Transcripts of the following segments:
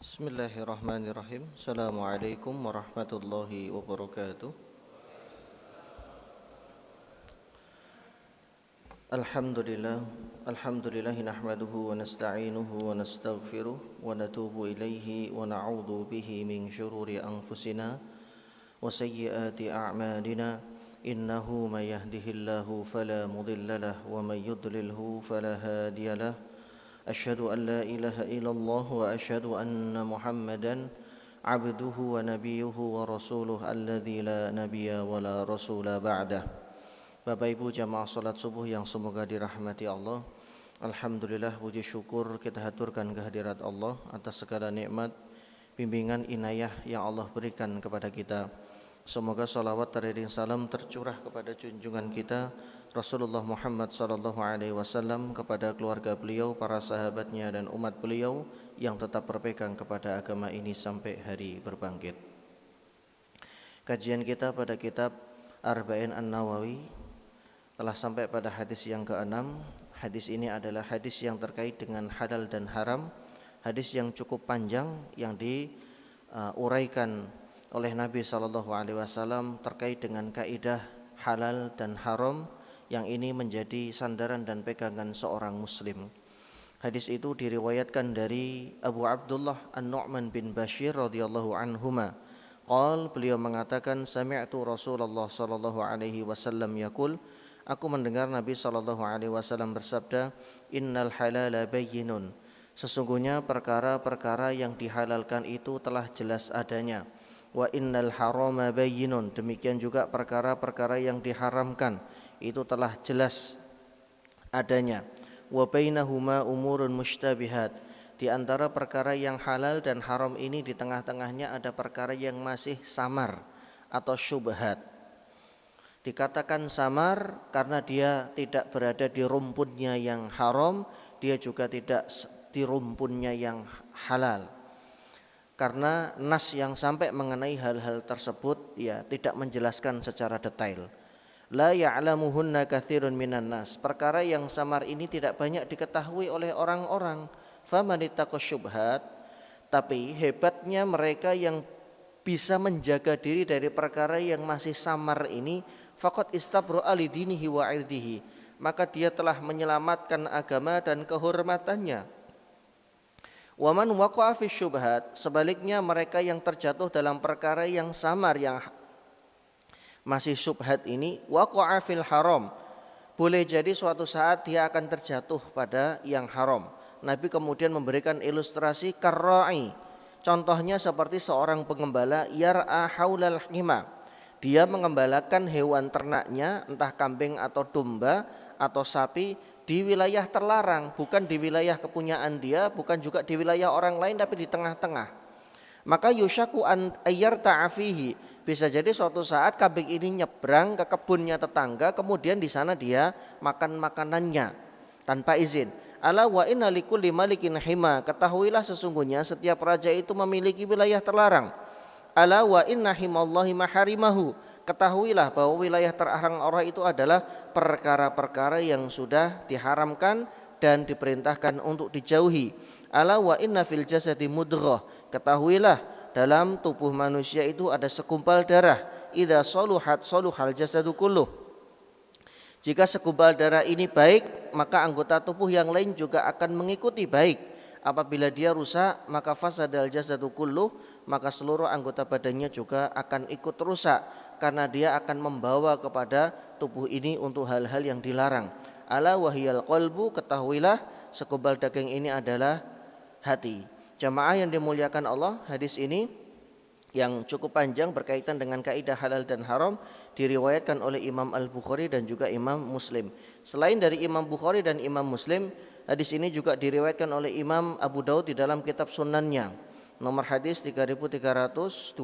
Bismillahirrahmanirrahim. Assalamualaikum warahmatullahi wabarakatuh. Alhamdulillah, alhamdulillahi nahmaduhu wa nasta'inuhu wa nastaghfiruh wa natubu ilaihi wa na'udzu bihi min syururi anfusina wa sayyiati a'malina. Innahu may yahdihillahu fala mudilla lahu wa may yudlilhu fala hadiyalah. Asyhadu an la ilaha illallah wa asyhadu anna Muhammadan abduhu wa nabiyuhu wa rasuluh alladzi la nabiyya wa la rasula ba'dah. Bapak Ibu jamaah salat subuh yang semoga dirahmati Allah. Alhamdulillah, puji syukur kita haturkan kehadirat Allah atas segala nikmat, bimbingan, inayah yang Allah berikan kepada kita. Semoga salawat teriring salam tercurah kepada junjungan kita Rasulullah Muhammad sallallahu alaihi wasallam, kepada keluarga beliau, para sahabatnya dan umat beliau yang tetap berpegang kepada agama ini sampai hari berbangkit. Kajian kita pada kitab Arba'in An-Nawawi telah sampai pada hadis yang ke-6. Hadis ini adalah hadis yang terkait dengan halal dan haram. Hadis yang cukup panjang yang diuraikan oleh Nabi SAW terkait dengan kaidah halal dan haram, yang ini menjadi sandaran dan pegangan seorang muslim. Hadis itu diriwayatkan dari Abu Abdullah An-Nu'man bin Bashir radhiyallahu anhuma. Beliau mengatakan, sami'tu Rasulullah sallallahu alaihi wasallam yaqul, aku mendengar Nabi SAW bersabda, innal halala bayyinun, sesungguhnya perkara-perkara yang dihalalkan itu telah jelas adanya. Wa innal harama bayyinun, demikian juga perkara-perkara yang diharamkan itu telah jelas adanya. Wa bainahuma umurun mushtabihat, di antara perkara yang halal dan haram ini di tengah-tengahnya ada perkara yang masih samar atau syubhat. Dikatakan samar karena dia tidak berada di rumpunnya yang haram, dia juga tidak di rumpunnya yang halal. Karena nas yang sampai mengenai hal-hal tersebut ya tidak menjelaskan secara detail. La ya'lamuhunna katsirun minan nas, perkara yang samar ini tidak banyak diketahui oleh orang-orang. Famanittaqas syubhat, tapi hebatnya mereka yang bisa menjaga diri dari perkara yang masih samar ini, faqad istabra li dinihi wa irdihi, maka dia telah menyelamatkan agama dan kehormatannya. Wa man waqa'a fi syubhat, sebaliknya mereka yang terjatuh dalam perkara yang samar yang masih syubhat ini, waqa'a fil haram, boleh jadi suatu saat dia akan terjatuh pada yang haram. Nabi kemudian memberikan ilustrasi karra'i, contohnya seperti seorang pengembala yar'a haulal hima, dia mengembalakan hewan ternaknya, entah kambing atau domba atau sapi, di wilayah terlarang, bukan di wilayah kepunyaan dia, bukan juga di wilayah orang lain, tapi di tengah-tengah. Maka yushaku an ayyarta'a fihi, bisa jadi suatu saat kambing ini nyebrang ke kebunnya tetangga, kemudian di sana dia makan makanannya tanpa izin. Ala wa inna likulli malikin hima, ketahuilah sesungguhnya setiap raja itu memiliki wilayah terlarang. Ala wa inna himallahi maharimahu, ketahuilah bahwa wilayah terlarang Allah itu adalah perkara-perkara yang sudah diharamkan dan diperintahkan untuk dijauhi. Ala wa inna fil jasadi mudghah, ketahuilah dalam tubuh manusia itu ada segumpal darah. Idza saluhat saluhal jasadu kulluh, jika segumpal darah ini baik, maka anggota tubuh yang lain juga akan mengikuti baik. Apabila dia rusak, maka fasadal jasadu kulluh, maka seluruh anggota badannya juga akan ikut rusak, karena dia akan membawa kepada tubuh ini untuk hal-hal yang dilarang. Ala wahiyal qalbu, ketahuilah segumpal daging ini adalah hati. Jamaah yang dimuliakan Allah, hadis ini yang cukup panjang berkaitan dengan kaidah halal dan haram diriwayatkan oleh Imam Al-Bukhari dan juga Imam Muslim. Selain dari Imam Bukhari dan Imam Muslim, hadis ini juga diriwayatkan oleh Imam Abu Daud di dalam kitab Sunannya, nomor hadis 3329.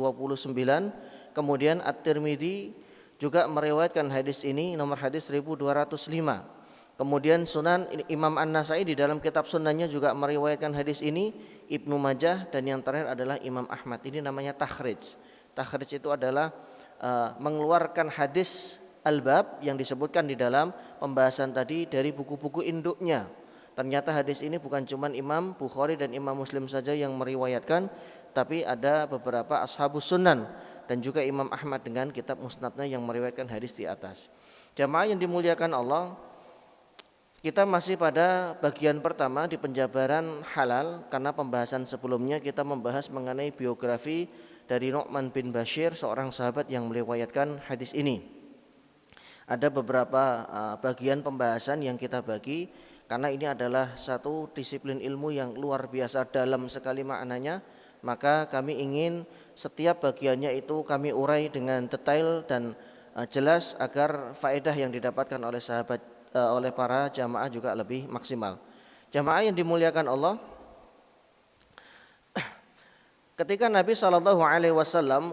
Kemudian At-Tirmidzi juga meriwayatkan hadis ini nomor hadis 1205. Kemudian Sunan Imam An-Nasai di dalam kitab Sunannya juga meriwayatkan hadis ini, Ibnu Majah, dan yang terakhir adalah Imam Ahmad. Ini namanya takhrij. Takhrij itu adalah mengeluarkan hadis al-bab yang disebutkan di dalam pembahasan tadi dari buku-buku induknya. Ternyata hadis ini bukan cuma Imam Bukhari dan Imam Muslim saja yang meriwayatkan, tapi ada beberapa ashabus sunan dan juga Imam Ahmad dengan kitab musnadnya yang meriwayatkan hadis di atas. Jamaah yang dimuliakan Allah, kita masih pada bagian pertama di penjabaran halal, karena pembahasan sebelumnya kita membahas mengenai biografi dari Nu'man bin Bashir, seorang sahabat yang meriwayatkan hadis ini. Ada beberapa bagian pembahasan yang kita bagi, karena ini adalah satu disiplin ilmu yang luar biasa dalam sekali maknanya, maka kami ingin setiap bagiannya itu kami urai dengan detail dan jelas agar faedah yang didapatkan oleh oleh para jamaah juga lebih maksimal. Jamaah yang dimuliakan Allah, ketika Nabi SAW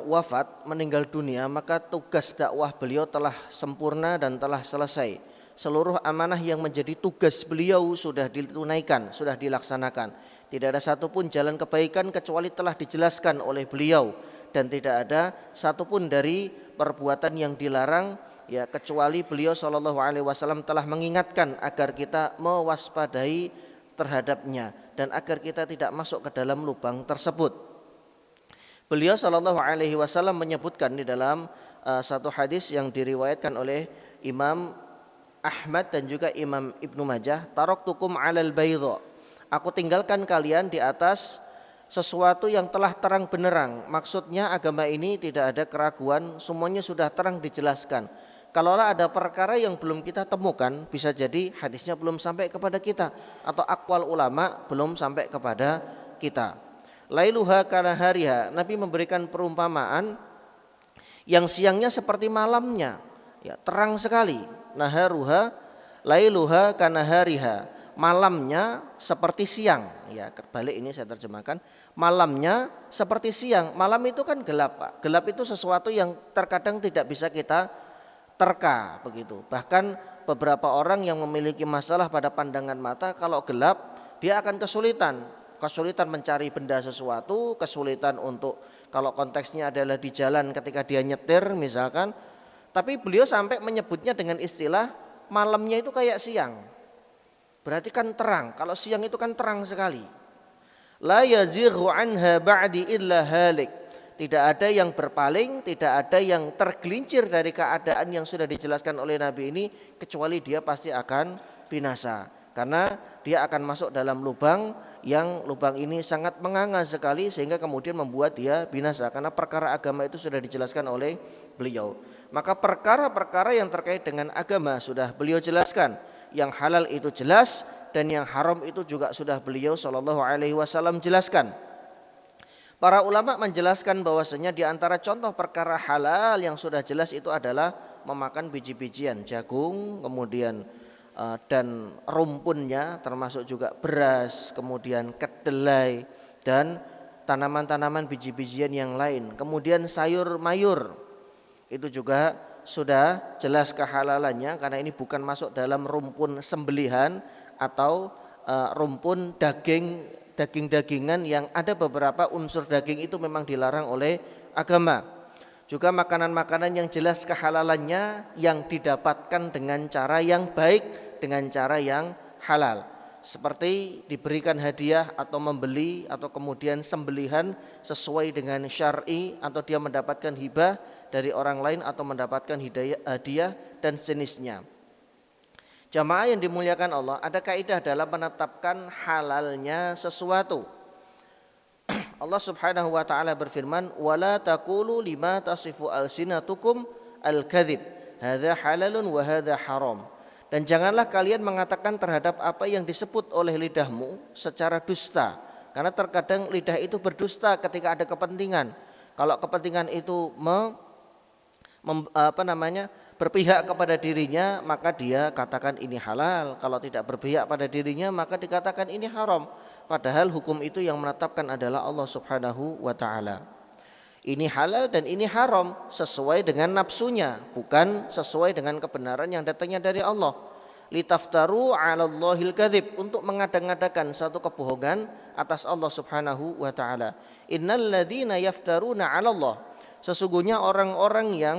wafat, meninggal dunia, maka tugas dakwah beliau telah sempurna dan telah selesai. Seluruh amanah yang menjadi tugas beliau sudah ditunaikan, sudah dilaksanakan. Tidak ada satupun jalan kebaikan kecuali telah dijelaskan oleh beliau, dan tidak ada satupun dari perbuatan yang dilarang ya kecuali beliau SAW telah mengingatkan agar kita mewaspadai terhadapnya dan agar kita tidak masuk ke dalam lubang tersebut. Beliau SAW menyebutkan di dalam satu hadis yang diriwayatkan oleh Imam Ahmad dan juga Imam Ibnu Majah, taraktukum 'alal baydha. Aku tinggalkan kalian di atas sesuatu yang telah terang benderang. Maksudnya agama ini tidak ada keraguan, semuanya sudah terang dijelaskan. Kalaulah ada perkara yang belum kita temukan, bisa jadi hadisnya belum sampai kepada kita atau aqwal ulama belum sampai kepada kita. Lailuha kana hariha. Nabi memberikan perumpamaan yang siangnya seperti malamnya, ya, terang sekali. Naharuha lailuha kana hariha. Malamnya seperti siang, ya, balik ini saya terjemahkan. Malamnya seperti siang. Malam itu kan gelap, Pak. Gelap itu sesuatu yang terkadang tidak bisa kita terka, begitu. Bahkan beberapa orang yang memiliki masalah pada pandangan mata, kalau gelap dia akan kesulitan mencari benda sesuatu, kesulitan untuk, kalau konteksnya adalah di jalan ketika dia nyetir misalkan. Tapi beliau sampai menyebutnya dengan istilah malamnya itu kayak siang. Berarti kan terang. Kalau siang itu kan terang sekali. La yazighu anha ba'di illa halik. Tidak ada yang berpaling, tidak ada yang tergelincir dari keadaan yang sudah dijelaskan oleh Nabi ini, kecuali dia pasti akan binasa. Karena dia akan masuk dalam lubang yang lubang ini sangat menganga sekali, sehingga kemudian membuat dia binasa. Karena perkara agama itu sudah dijelaskan oleh beliau. Maka perkara-perkara yang terkait dengan agama sudah beliau jelaskan. Yang halal itu jelas, dan yang haram itu juga sudah beliau SAW jelaskan. Para ulama menjelaskan bahwasanya di antara contoh perkara halal yang sudah jelas itu adalah memakan biji-bijian, jagung, kemudian dan rumpunnya, termasuk juga beras, kemudian kedelai dan tanaman-tanaman biji-bijian yang lain. Kemudian sayur mayur itu juga sudah jelas kehalalannya, karena ini bukan masuk dalam rumpun sembelihan atau rumpun daging-dagingan yang ada beberapa unsur daging itu memang dilarang oleh agama. Juga makanan-makanan yang jelas kehalalannya yang didapatkan dengan cara yang baik, dengan cara yang halal. Seperti diberikan hadiah atau membeli atau kemudian sembelihan sesuai dengan syar'i, atau dia mendapatkan hibah dari orang lain atau mendapatkan hadiah dan sejenisnya. Jamaah yang dimuliakan Allah, ada kaidah dalam menetapkan halalnya sesuatu. Allah Subhanahu wa taala berfirman, "Wala taqulu lima tasifu alsinatukum al-kadzib, hadza halalun wa hadza haram." Dan janganlah kalian mengatakan terhadap apa yang disebut oleh lidahmu secara dusta, karena terkadang lidah itu berdusta ketika ada kepentingan. Kalau kepentingan itu berpihak kepada dirinya, maka dia katakan ini halal. Kalau tidak berpihak pada dirinya, maka dikatakan ini haram. Padahal hukum itu yang menetapkan adalah Allah Subhanahu wa taala. Ini halal dan ini haram sesuai dengan nafsunya, bukan sesuai dengan kebenaran yang datangnya dari Allah. Litaftaru 'alallahil kadzib, untuk mengada-ngadakan satu kebohongan atas Allah Subhanahu wa taala. Innal ladzina yaftaruna 'alallah, sesungguhnya orang-orang yang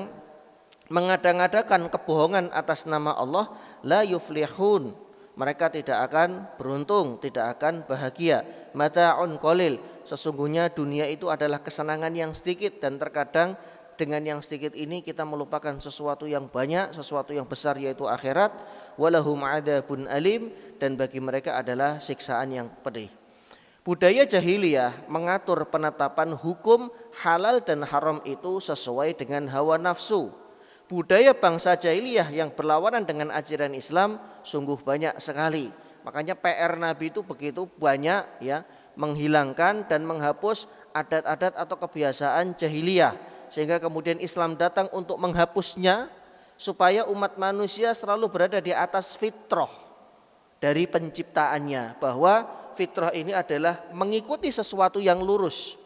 mengada-ngadakan kebohongan atas nama Allah, la yuflihun, mereka tidak akan beruntung, tidak akan bahagia. Mata'un qalil, sesungguhnya dunia itu adalah kesenangan yang sedikit, dan terkadang dengan yang sedikit ini kita melupakan sesuatu yang banyak, sesuatu yang besar, yaitu akhirat. Walahum adzabun alim, dan bagi mereka adalah siksaan yang pedih. Budaya jahiliyah mengatur penetapan hukum halal dan haram itu sesuai dengan hawa nafsu. Budaya bangsa jahiliyah yang berlawanan dengan ajaran Islam sungguh banyak sekali. Makanya PR Nabi itu begitu banyak, ya, menghilangkan dan menghapus adat-adat atau kebiasaan jahiliyah, sehingga kemudian Islam datang untuk menghapusnya, supaya umat manusia selalu berada di atas fitrah dari penciptaannya, bahwa fitrah ini adalah mengikuti sesuatu yang lurus,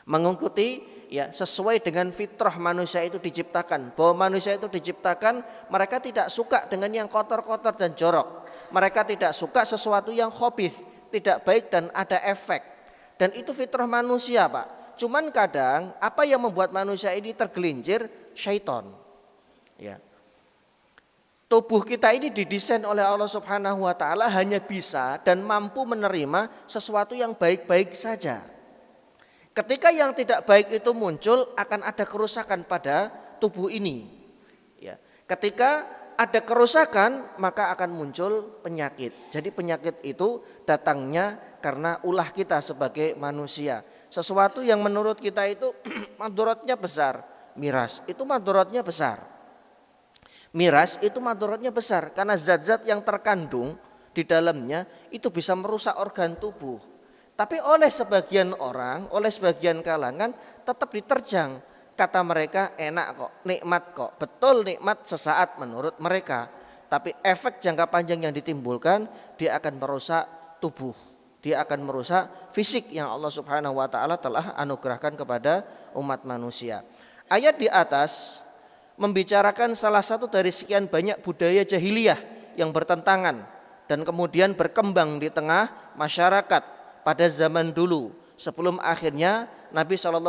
mengikuti, ya, sesuai dengan fitrah manusia itu diciptakan. Bahwa manusia itu diciptakan, mereka tidak suka dengan yang kotor-kotor dan jorok. Mereka tidak suka sesuatu yang khabith, tidak baik dan ada efek. Dan itu fitrah manusia, Pak. Cuman kadang apa yang membuat manusia ini tergelincir? Syaitan. Ya. Tubuh kita ini didesain oleh Allah Subhanahu wa taala hanya bisa dan mampu menerima sesuatu yang baik-baik saja. Ketika yang tidak baik itu muncul, akan ada kerusakan pada tubuh ini. Ya. Ketika ada kerusakan, maka akan muncul penyakit. Jadi penyakit itu datangnya karena ulah kita sebagai manusia. Sesuatu yang menurut kita itu madharatnya besar. Miras itu madharatnya besar. Miras itu madharatnya besar karena zat-zat yang terkandung di dalamnya itu bisa merusak organ tubuh. Tapi oleh sebagian orang, oleh sebagian kalangan tetap diterjang. Kata mereka enak kok, nikmat kok. Betul nikmat sesaat menurut mereka. Tapi efek jangka panjang yang ditimbulkan, dia akan merusak tubuh. Dia akan merusak fisik yang Allah Subhanahu wa taala telah anugerahkan kepada umat manusia. Ayat di atas membicarakan salah satu dari sekian banyak budaya jahiliyah yang bertentangan dan kemudian berkembang di tengah masyarakat pada zaman dulu, sebelum akhirnya Nabi SAW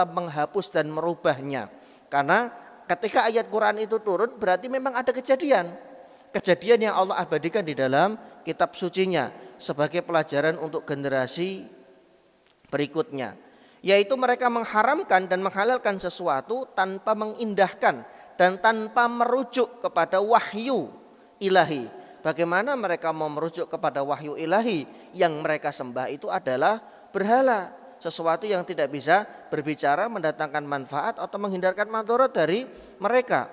menghapus dan merubahnya. Karena ketika ayat Quran itu turun, berarti memang ada kejadian yang Allah abadikan di dalam kitab sucinya sebagai pelajaran untuk generasi berikutnya. Yaitu mereka mengharamkan dan menghalalkan sesuatu tanpa mengindahkan dan tanpa merujuk kepada wahyu ilahi. Bagaimana mereka mau merujuk kepada wahyu ilahi? Yang mereka sembah itu adalah berhala, sesuatu yang tidak bisa berbicara, mendatangkan manfaat atau menghindarkan madarat dari mereka.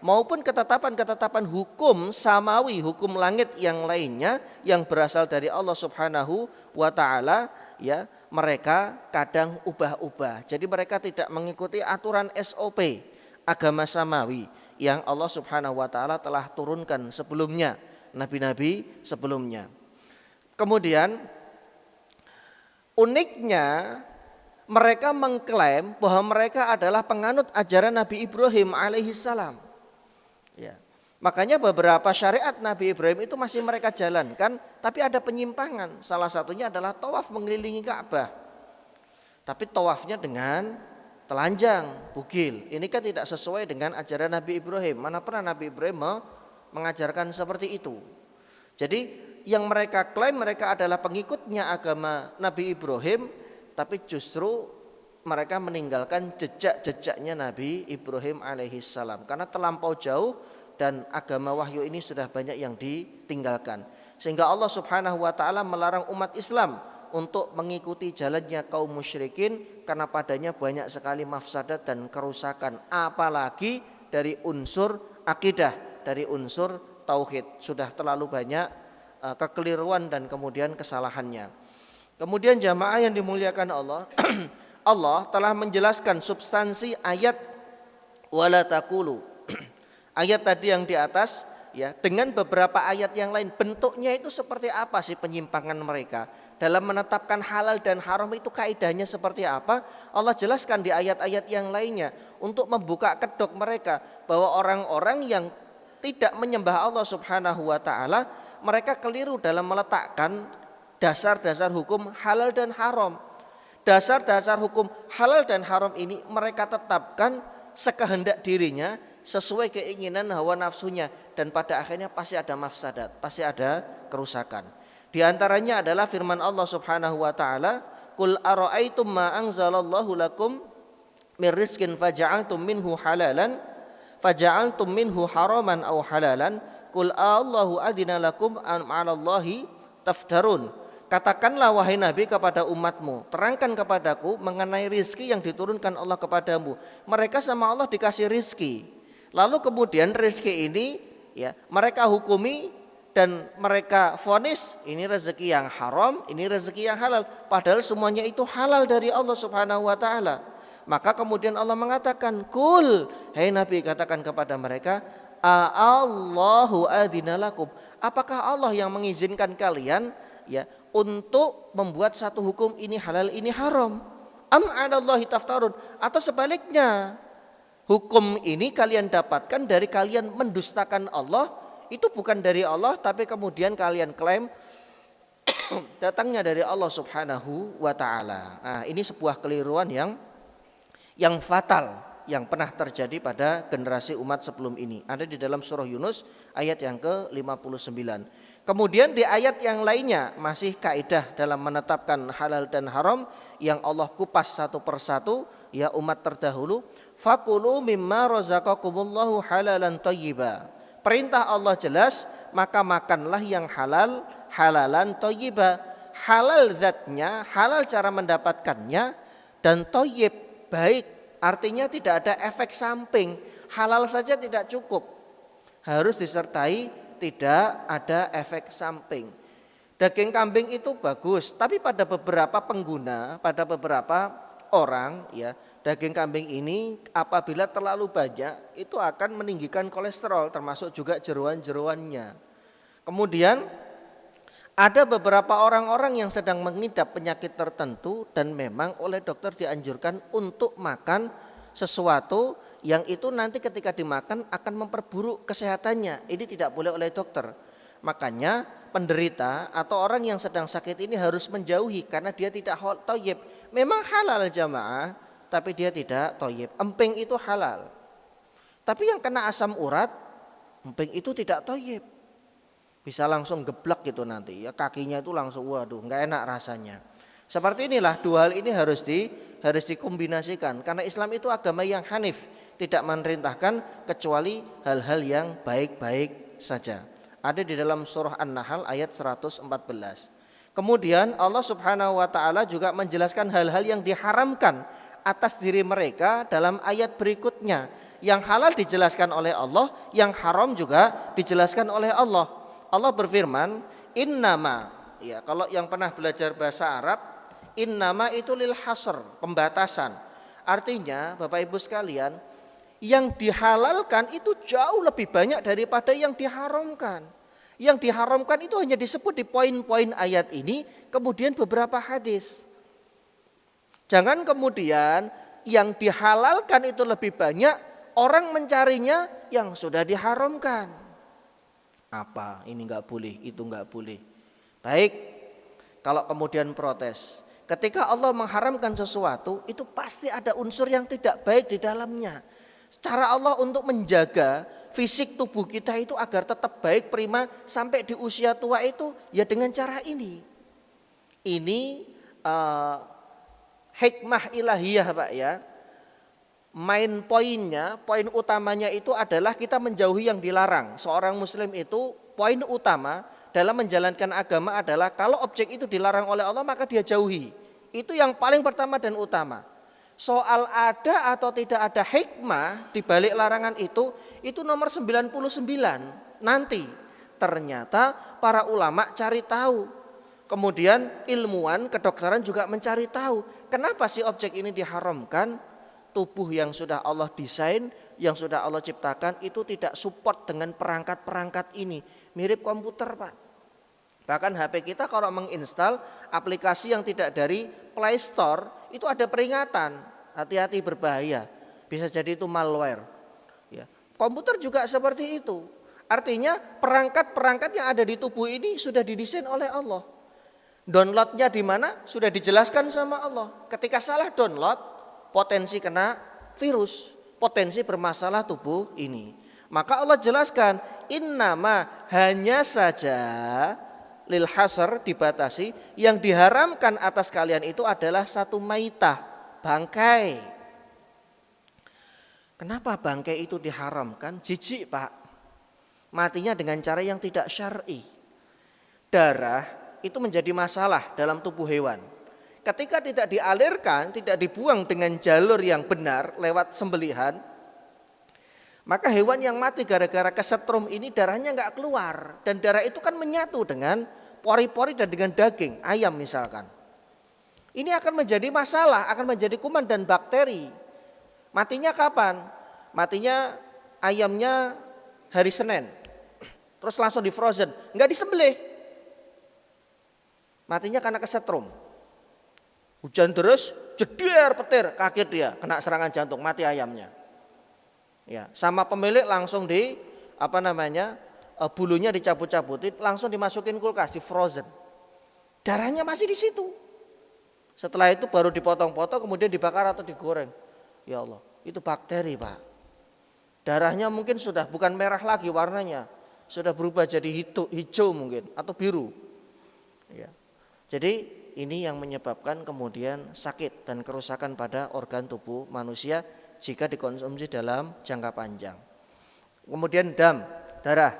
Maupun ketetapan-ketetapan hukum samawi, hukum langit yang lainnya yang berasal dari Allah Subhanahu wa taala, ya, mereka kadang ubah-ubah. Jadi mereka tidak mengikuti aturan SOP agama samawi yang Allah Subhanahu wa taala telah turunkan sebelumnya, nabi-nabi sebelumnya. Kemudian uniknya mereka mengklaim bahwa mereka adalah penganut ajaran Nabi Ibrahim alaihissalam. Ya. Makanya beberapa syariat Nabi Ibrahim itu masih mereka jalankan, tapi ada penyimpangan. Salah satunya adalah tawaf mengelilingi Ka'bah. Tapi tawafnya dengan telanjang, bugil. Ini kan tidak sesuai dengan ajaran Nabi Ibrahim. Mana pernah Nabi Ibrahim mengajarkan seperti itu. Jadi yang mereka klaim mereka adalah pengikutnya agama Nabi Ibrahim, tapi justru mereka meninggalkan jejak-jejaknya Nabi Ibrahim alaihissalam. Karena terlampau jauh dan agama wahyu ini sudah banyak yang ditinggalkan. Sehingga Allah Subhanahu wa taala melarang umat Islam untuk mengikuti jalannya kaum musyrikin, karena padanya banyak sekali mafsadat dan kerusakan, apalagi dari unsur akidah, dari unsur tauhid. Sudah terlalu banyak kekeliruan dan kemudian kesalahannya. Kemudian jamaah yang dimuliakan Allah, Allah telah menjelaskan substansi ayat wala taqulu. Ayat tadi yang di atas, ya, dengan beberapa ayat yang lain, bentuknya itu seperti apa sih penyimpangan mereka dalam menetapkan halal dan haram itu kaidahnya seperti apa? Allah jelaskan di ayat-ayat yang lainnya untuk membuka kedok mereka bahwa orang-orang yang tidak menyembah Allah Subhanahu wa taala, mereka keliru dalam meletakkan dasar-dasar hukum halal dan haram. Dasar-dasar hukum halal dan haram ini mereka tetapkan sekehendak dirinya sesuai keinginan hawa nafsunya, dan pada akhirnya pasti ada mafsadat, pasti ada kerusakan. Di antaranya adalah firman Allah Subhanahu wa taala, "Qul ara'aitum ma anzalallahu lakum mir rizqin faja'altum minhu haraman aw halalan, qul Allahu adzina lakum am 'alallahi taftarun." Katakanlah wahai Nabi kepada umatmu, terangkan kepadaku mengenai rizki yang diturunkan Allah kepadamu. Mereka sama Allah dikasih rizki, lalu kemudian rizki ini ya mereka hukumi dan mereka vonis ini rezeki yang haram, ini rezeki yang halal, padahal semuanya itu halal dari Allah Subhanahu wa taala. Maka kemudian Allah mengatakan, "Kul, hai Nabi, katakan kepada mereka, Allahu adzina lakum." Apakah Allah yang mengizinkan kalian ya untuk membuat satu hukum ini halal, ini haram? Am 'alallahi taftarun, atau sebaliknya, hukum ini kalian dapatkan dari kalian mendustakan Allah, itu bukan dari Allah tapi kemudian kalian klaim datangnya dari Allah Subhanahu wa taala. Nah, ini sebuah keliruan yang fatal yang pernah terjadi pada generasi umat sebelum ini. Ada di dalam surah Yunus ayat yang ke-59. Kemudian di ayat yang lainnya masih kaidah dalam menetapkan halal dan haram yang Allah kupas satu persatu ya umat terdahulu. Fakulu mimma razaqakumullahu halalan thayyiba. Perintah Allah jelas, maka makanlah yang halal, halalan thayyiba. Halal zatnya, halal cara mendapatkannya, dan thayyib baik. Artinya tidak ada efek samping. Halal saja tidak cukup, harus disertai tidak ada efek samping. Daging kambing itu bagus, tapi pada beberapa pengguna, pada beberapa orang ya, daging kambing ini apabila terlalu banyak itu akan meninggikan kolesterol, termasuk juga jeroan-jeroannya. Kemudian ada beberapa orang-orang yang sedang mengidap penyakit tertentu dan memang oleh dokter dianjurkan untuk makan sesuatu yang itu nanti ketika dimakan akan memperburuk kesehatannya. Ini tidak boleh oleh dokter. Makanya penderita atau orang yang sedang sakit ini harus menjauhi karena dia tidak thayyib. Memang halal jamaah, tapi dia tidak thayyib. Emping itu halal. Tapi yang kena asam urat, emping itu tidak thayyib. Bisa langsung geblak gitu nanti ya, kakinya itu langsung waduh nggak enak rasanya. Seperti inilah dua hal ini harus dikombinasikan karena Islam itu agama yang hanif, tidak memerintahkan kecuali hal-hal yang baik-baik saja. Ada di dalam surah An-Nahl ayat 114. Kemudian Allah Subhanahu wa taala juga menjelaskan hal-hal yang diharamkan atas diri mereka dalam ayat berikutnya. Yang halal dijelaskan oleh Allah, yang haram juga dijelaskan oleh Allah. Allah berfirman, innama, ya kalau yang pernah belajar bahasa Arab, innama itu lil hasr, pembatasan. Artinya Bapak Ibu sekalian, yang dihalalkan itu jauh lebih banyak daripada yang diharamkan. Yang diharamkan itu hanya disebut di poin-poin ayat ini, kemudian beberapa hadis. Jangan kemudian yang dihalalkan itu lebih banyak, orang mencarinya yang sudah diharamkan. Apa ini nggak boleh, itu nggak boleh. Baik, kalau kemudian protes, ketika Allah mengharamkan sesuatu itu pasti ada unsur yang tidak baik di dalamnya. Cara Allah untuk menjaga fisik tubuh kita itu agar tetap baik prima sampai di usia tua itu ya dengan cara ini. Ini hikmah ilahiyah Pak ya. Main poinnya, poin utamanya itu adalah kita menjauhi yang dilarang. Seorang muslim itu poin utama dalam menjalankan agama adalah kalau objek itu dilarang oleh Allah maka dia jauhi. Itu yang paling pertama dan utama. Soal ada atau tidak ada hikmah di balik larangan itu nomor 99. Nanti ternyata para ulama cari tahu. Kemudian ilmuwan kedokteran juga mencari tahu. Kenapa sih objek ini diharamkan? Tubuh yang sudah Allah desain, yang sudah Allah ciptakan itu tidak support dengan perangkat-perangkat ini. Mirip komputer Pak. Bahkan HP kita kalau menginstal aplikasi yang tidak dari Play Store itu ada peringatan, hati-hati berbahaya. Bisa jadi itu malware. Ya. Komputer juga seperti itu. Artinya perangkat-perangkat yang ada di tubuh ini sudah didesain oleh Allah. Downloadnya di mana? Sudah dijelaskan sama Allah. Ketika salah download, potensi kena virus, potensi bermasalah tubuh ini. Maka Allah jelaskan, innama hanya saja lil hasr dibatasi, yang diharamkan atas kalian itu adalah satu maitah, bangkai. Kenapa bangkai itu diharamkan? Jijik, Pak. Matinya dengan cara yang tidak syar'i. Darah itu menjadi masalah dalam tubuh hewan. Ketika tidak dialirkan, tidak dibuang dengan jalur yang benar lewat sembelihan, maka hewan yang mati gara-gara kesetrum ini darahnya nggak keluar. Dan darah itu kan menyatu dengan pori-pori dan dengan daging, ayam misalkan. Ini akan menjadi masalah, akan menjadi kuman dan bakteri. Matinya kapan? Matinya ayamnya hari Senin. Terus langsung di frozen, nggak disembelih. Matinya karena kesetrum. Hujan terus, jeder petir, kaget dia, kena serangan jantung, mati ayamnya. Ya, sama pemilik langsung bulunya dicabut-cabutin, langsung dimasukin kulkas, di frozen. Darahnya masih di situ. Setelah itu baru dipotong-potong, kemudian dibakar atau digoreng. Ya Allah, itu bakteri, Pak. Darahnya mungkin sudah bukan merah lagi warnanya, sudah berubah jadi hijau mungkin atau biru. Ya. Jadi ini yang menyebabkan kemudian sakit dan kerusakan pada organ tubuh manusia jika dikonsumsi dalam jangka panjang. Kemudian darah.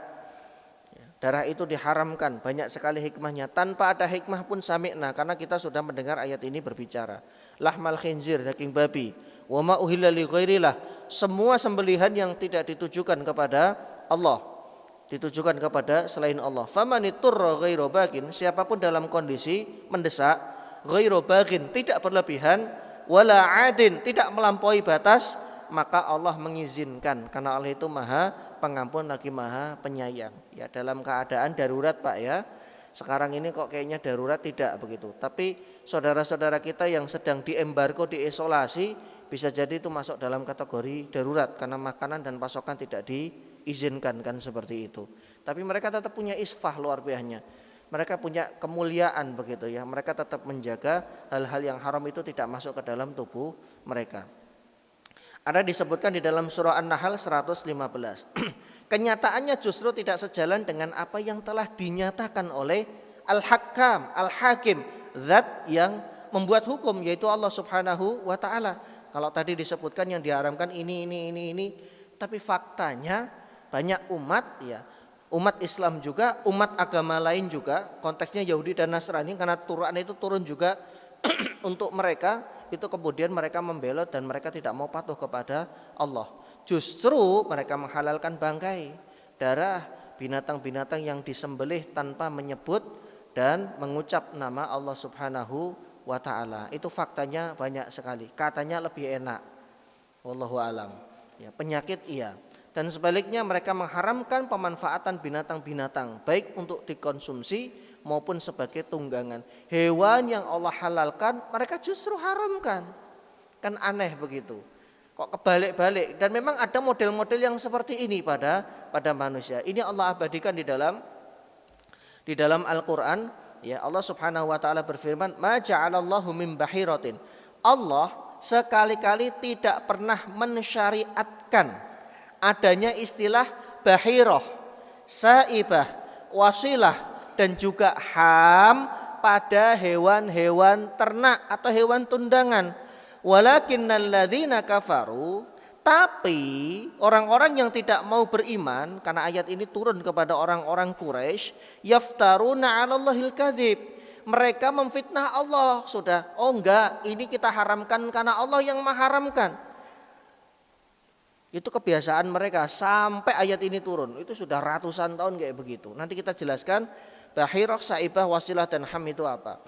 Darah itu diharamkan, banyak sekali hikmahnya. Tanpa ada hikmah pun sami'na, karena kita sudah mendengar ayat ini berbicara. Lahmal khinzir, daging babi. Wa ma uhilla li ghairillah, semua sembelihan yang tidak ditujukan kepada Allah, ditujukan kepada selain Allah. Famaniturra ghairu bagin, siapapun dalam kondisi mendesak, ghairu bagin, tidak berlebihan, wala adin, tidak melampaui batas, maka Allah mengizinkan, karena Allah itu Maha Pengampun lagi Maha Penyayang. Ya, dalam keadaan darurat, Pak, ya. Sekarang ini kok kayaknya darurat, tidak begitu. Tapi saudara-saudara kita yang sedang diembargo, diisolasi, bisa jadi itu masuk dalam kategori darurat karena makanan dan pasokan tidak diizinkan, kan seperti itu. Tapi mereka tetap punya isfah luar biasanya. Mereka punya kemuliaan begitu ya. Mereka tetap menjaga hal-hal yang haram itu tidak masuk ke dalam tubuh mereka. Ada disebutkan di dalam surah An-Nahl 115. Kenyataannya justru tidak sejalan dengan apa yang telah dinyatakan oleh Al-Hakam, Al-Hakim, zat yang membuat hukum, yaitu Allah Subhanahu wa taala. Kalau tadi disebutkan yang diharamkan ini, tapi faktanya banyak umat, ya, umat Islam juga, umat agama lain juga, konteksnya Yahudi dan Nasrani, karena Quran itu turun juga untuk mereka, itu kemudian mereka membelot dan mereka tidak mau patuh kepada Allah. Justru mereka menghalalkan bangkai, darah binatang-binatang yang disembelih tanpa menyebut dan mengucap nama Allah Subhanahu wa ta'ala. Itu faktanya banyak sekali. Katanya lebih enak, wallahu alam. Ya, penyakit iya. Dan sebaliknya mereka mengharamkan pemanfaatan binatang-binatang, baik untuk dikonsumsi maupun sebagai tunggangan. Hewan yang Allah halalkan, mereka justru haramkan. Kan aneh begitu. Kok kebalik-balik? Dan memang ada model-model yang seperti ini pada manusia. Ini Allah abadikan di dalam Al-Qur'an. Ya, Allah Subhanahu wa taala berfirman, "Ma ja'alallahu min bahiratin." Allah sekali-kali tidak pernah mensyariatkan adanya istilah bahirah, saibah, wasilah dan juga ham pada hewan-hewan ternak atau hewan tundangan. Walakinnal ladzina kafaru, tapi orang-orang yang tidak mau beriman, karena ayat ini turun kepada orang-orang Quraisy, yaftaruna 'alallahil kadzib. Mereka memfitnah Allah. Sudah, oh enggak, ini kita haramkan karena Allah yang mengharamkan. Itu kebiasaan mereka sampai ayat ini turun. Itu sudah ratusan tahun kayak begitu. Nanti kita jelaskan bahirah, saibah, wasilah dan ham itu apa.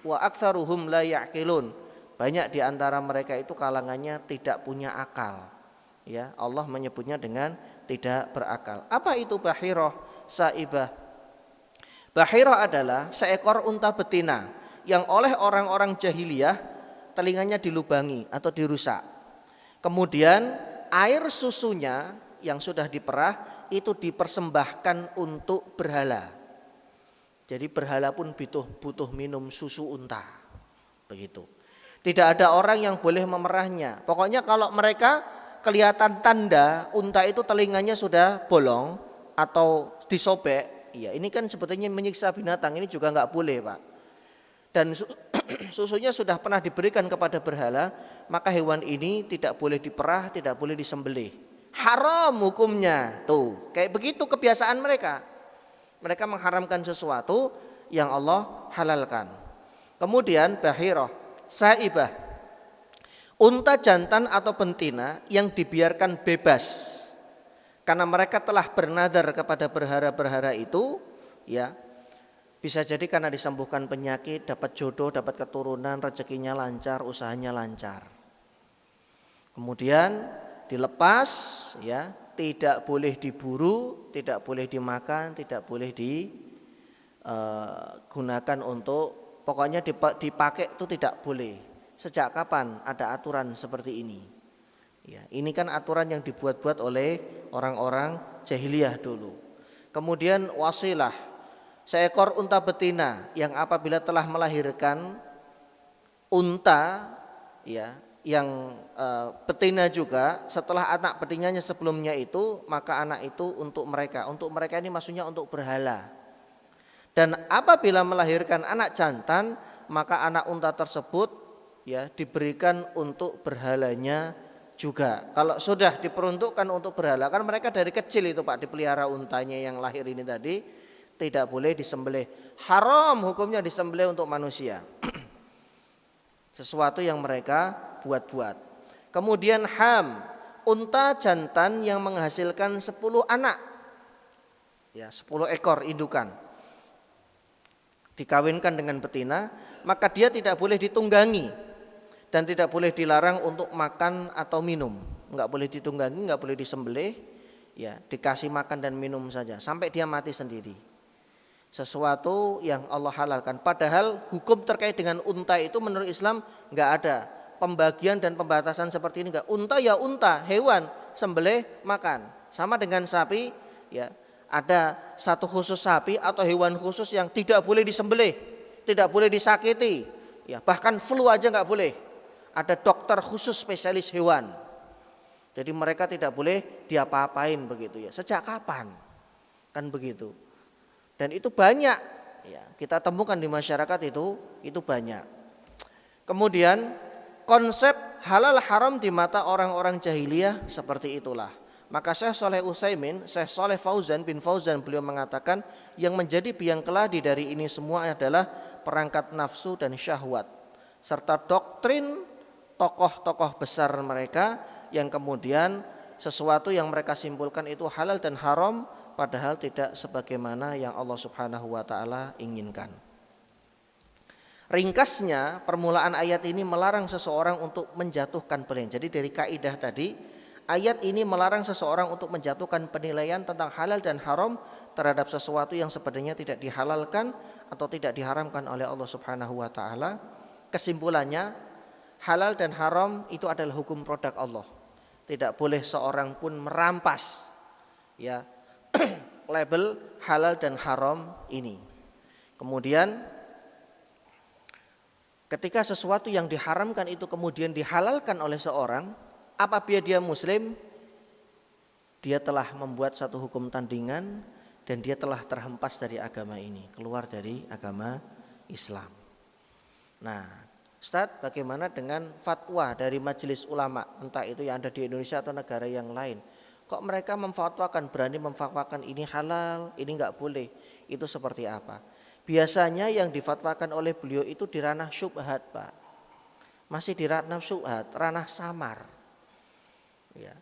Wa aktsaruhum la ya'qilun. Banyak di antara mereka itu kalangannya tidak punya akal. Ya, Allah menyebutnya dengan tidak berakal. Apa itu bahirah, saibah? Bahirah adalah seekor unta betina yang oleh orang-orang jahiliyah telinganya dilubangi atau dirusak. Kemudian air susunya yang sudah diperah itu dipersembahkan untuk berhala. Jadi berhala pun butuh minum susu unta. Begitu. Tidak ada orang yang boleh memerahnya. Pokoknya kalau mereka kelihatan tanda unta itu telinganya sudah bolong atau disobek, ya ini kan sebetulnya menyiksa binatang, ini juga nggak boleh Pak. Dan susunya sudah pernah diberikan kepada berhala, maka hewan ini tidak boleh diperah, tidak boleh disembelih. Haram hukumnya. Tuh, kayak begitu kebiasaan mereka. Mereka mengharamkan sesuatu yang Allah halalkan. Kemudian bahirah, saibah, unta jantan atau betina yang dibiarkan bebas. Karena mereka telah bernadar kepada berhala-berhala itu, ya. Bisa jadi karena disembuhkan penyakit, dapat jodoh, dapat keturunan, rezekinya lancar, usahanya lancar. Kemudian dilepas, ya, tidak boleh diburu, tidak boleh dimakan, tidak boleh digunakan untuk, pokoknya dipakai itu tidak boleh. Sejak kapan ada aturan seperti ini? Ya, ini kan aturan yang dibuat-buat oleh orang-orang jahiliyah dulu. Kemudian wasilah, seekor unta betina yang apabila telah melahirkan unta, ya, yang betina juga, setelah anak betinanya sebelumnya itu, maka anak itu untuk mereka. Untuk mereka ini maksudnya untuk berhala. Dan apabila melahirkan anak jantan, maka anak unta tersebut, ya, diberikan untuk berhalanya juga. Kalau sudah diperuntukkan untuk berhala, kan mereka dari kecil itu Pak dipelihara untanya yang lahir ini tadi, tidak boleh disembelih. Haram hukumnya disembelih untuk manusia. Sesuatu yang mereka buat-buat. Kemudian ham, unta jantan yang menghasilkan 10 anak. Ya, 10 ekor indukan. Dikawinkan dengan betina, maka dia tidak boleh ditunggangi dan tidak boleh dilarang untuk makan atau minum. Enggak boleh ditunggangi, enggak boleh disembelih, ya, dikasih makan dan minum saja sampai dia mati sendiri. Sesuatu yang Allah halalkan. Padahal hukum terkait dengan unta itu menurut Islam enggak ada pembagian dan pembatasan seperti ini enggak. Unta ya unta, hewan, sembelih, makan. Sama dengan sapi, ya. Ada satu khusus sapi atau hewan khusus yang tidak boleh disembelih, tidak boleh disakiti. Ya, bahkan flu aja enggak boleh. Ada dokter khusus spesialis hewan. Jadi mereka tidak boleh diapa-apain begitu ya. Sejak kapan? Kan begitu. Dan itu banyak, ya, kita temukan di masyarakat itu banyak. Kemudian konsep halal haram di mata orang-orang jahiliyah seperti itulah. Maka Syekh Shalih Utsaimin, Syekh Shalih Fauzan bin Fauzan beliau mengatakan yang menjadi biang keladi dari ini semua adalah perangkat nafsu dan syahwat serta doktrin tokoh-tokoh besar mereka yang kemudian sesuatu yang mereka simpulkan itu halal dan haram padahal tidak sebagaimana yang Allah Subhanahu wa taala inginkan. Ringkasnya, permulaan ayat ini melarang seseorang untuk menjatuhkan penilaian. Jadi dari kaidah tadi, ayat ini melarang seseorang untuk menjatuhkan penilaian tentang halal dan haram terhadap sesuatu yang sebenarnya tidak dihalalkan atau tidak diharamkan oleh Allah Subhanahu wa taala. Kesimpulannya, halal dan haram itu adalah hukum produk Allah. Tidak boleh seorang pun merampas, ya, label halal dan haram ini. Kemudian ketika sesuatu yang diharamkan itu kemudian dihalalkan oleh seorang, apabila dia muslim, dia telah membuat satu hukum tandingan dan dia telah terhempas dari agama ini, keluar dari agama Islam. Nah, Ustaz, bagaimana dengan fatwa dari majelis ulama, entah itu yang ada di Indonesia atau negara yang lain? Kok mereka memfatwakan, berani memfatwakan ini halal, ini enggak boleh. Itu seperti apa? Biasanya yang difatwakan oleh beliau itu di ranah syubhat, Pak. Masih di ranah syubhat, ranah samar. Ya.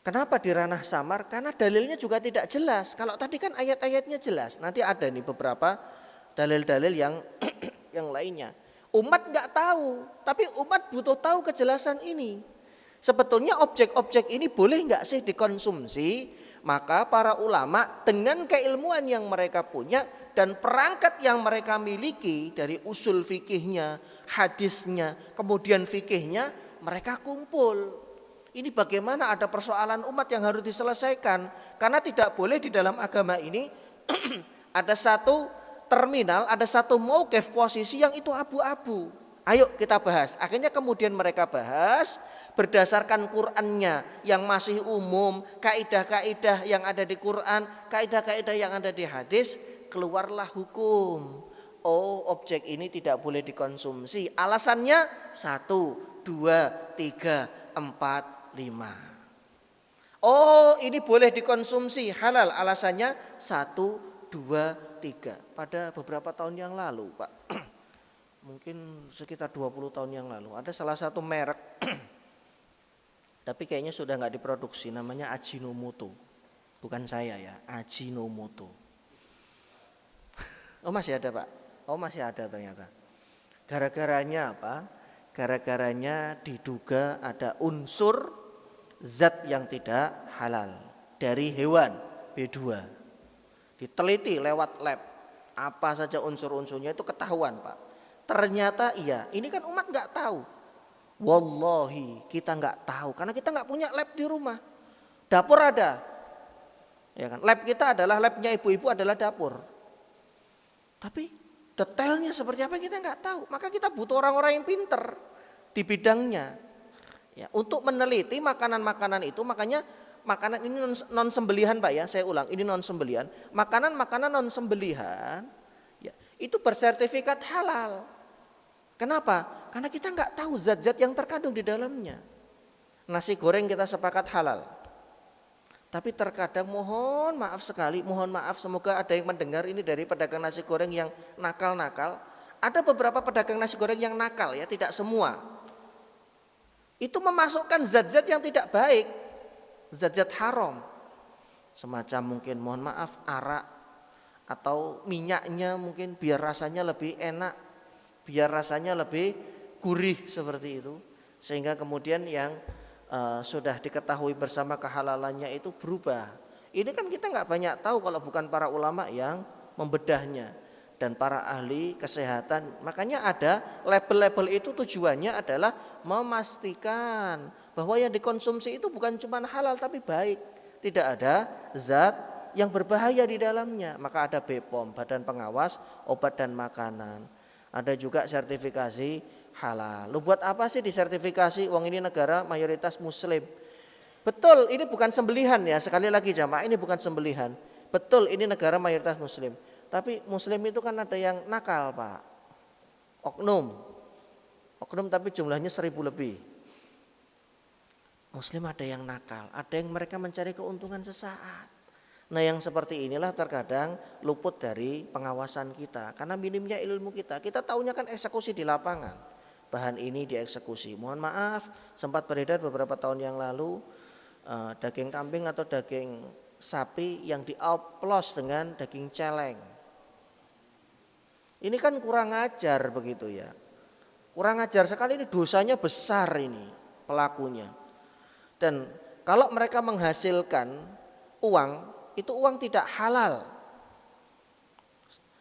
Kenapa di ranah samar? Karena dalilnya juga tidak jelas. Kalau tadi kan ayat-ayatnya jelas. Nanti ada nih beberapa dalil-dalil yang yang lainnya. Umat enggak tahu, tapi umat butuh tahu kejelasan ini. Sebetulnya objek-objek ini boleh enggak sih dikonsumsi? Maka para ulama dengan keilmuan yang mereka punya dan perangkat yang mereka miliki dari usul fikihnya, hadisnya, kemudian fikihnya, mereka kumpul. Ini bagaimana ada persoalan umat yang harus diselesaikan. Karena tidak boleh di dalam agama ini ada satu terminal, ada satu mauqif posisi yang itu abu-abu. Ayo kita bahas. Akhirnya kemudian mereka bahas berdasarkan Qur'annya yang masih umum, kaidah-kaidah yang ada di Qur'an, kaidah-kaidah yang ada di hadis, keluarlah hukum. Oh, objek ini tidak boleh dikonsumsi. Alasannya 1, 2, 3, 4, 5. Oh, ini boleh dikonsumsi, halal. Alasannya 1, 2, 3. Pada beberapa tahun yang lalu, Pak. Mungkin sekitar 20 tahun yang lalu. Ada salah satu merek, tapi kayaknya sudah nggak diproduksi, namanya Ajinomoto. Bukan saya ya, Ajinomoto. Oh masih ada Pak? Oh masih ada ternyata. Gara-garanya apa? Gara-garanya diduga ada unsur zat yang tidak halal dari hewan B2. Diteliti lewat lab. Apa saja unsur-unsurnya itu ketahuan Pak. Ternyata iya, ini kan umat nggak tahu. Wallahi kita nggak tahu karena kita nggak punya lab di rumah. Dapur ada, ya kan? Lab kita adalah labnya ibu-ibu adalah dapur. Tapi detailnya seperti apa kita nggak tahu. Maka kita butuh orang-orang yang pinter di bidangnya. Ya, untuk meneliti makanan-makanan itu, makanya makanan ini non sembelihan Pak ya, saya ulang, ini non sembelihan. Makanan-makanan non sembelihan, ya, itu bersertifikat halal. Kenapa? Karena kita nggak tahu zat-zat yang terkandung di dalamnya. Nasi goreng kita sepakat halal. Tapi terkadang mohon maaf sekali, mohon maaf semoga ada yang mendengar ini dari pedagang nasi goreng yang nakal-nakal. Ada beberapa pedagang nasi goreng yang nakal ya, tidak semua. Itu memasukkan zat-zat yang tidak baik, zat-zat haram. Semacam mungkin mohon maaf arak atau minyaknya mungkin biar rasanya lebih enak, biar rasanya lebih gurih seperti itu. Sehingga kemudian yang sudah diketahui bersama kehalalannya itu berubah. Ini kan kita nggak banyak tahu kalau bukan para ulama yang membedahnya dan para ahli kesehatan. Makanya ada label-label itu tujuannya adalah memastikan bahwa yang dikonsumsi itu bukan cuma halal tapi baik. Tidak ada zat yang berbahaya di dalamnya. Maka ada BPOM, Badan Pengawas Obat dan Makanan. Ada juga sertifikasi halal. Lu buat apa sih disertifikasi? Uang ini negara mayoritas muslim. Betul, ini bukan sembelihan ya. Sekali lagi jamaah, ini bukan sembelihan. Betul, ini negara mayoritas muslim. Tapi muslim itu kan ada yang nakal Pak. Oknum tapi jumlahnya 1000 lebih. Muslim ada yang nakal, ada yang mereka mencari keuntungan sesaat. Nah yang seperti inilah terkadang luput dari pengawasan kita. Karena minimnya ilmu kita. Kita taunya kan eksekusi di lapangan. Bahan ini dieksekusi. Mohon maaf, sempat beredar beberapa tahun yang lalu daging kambing atau daging sapi yang dioplos dengan daging celeng. Ini kan kurang ajar begitu ya. Kurang ajar sekali, ini dosanya besar ini pelakunya. Dan kalau mereka menghasilkan uang, itu uang tidak halal.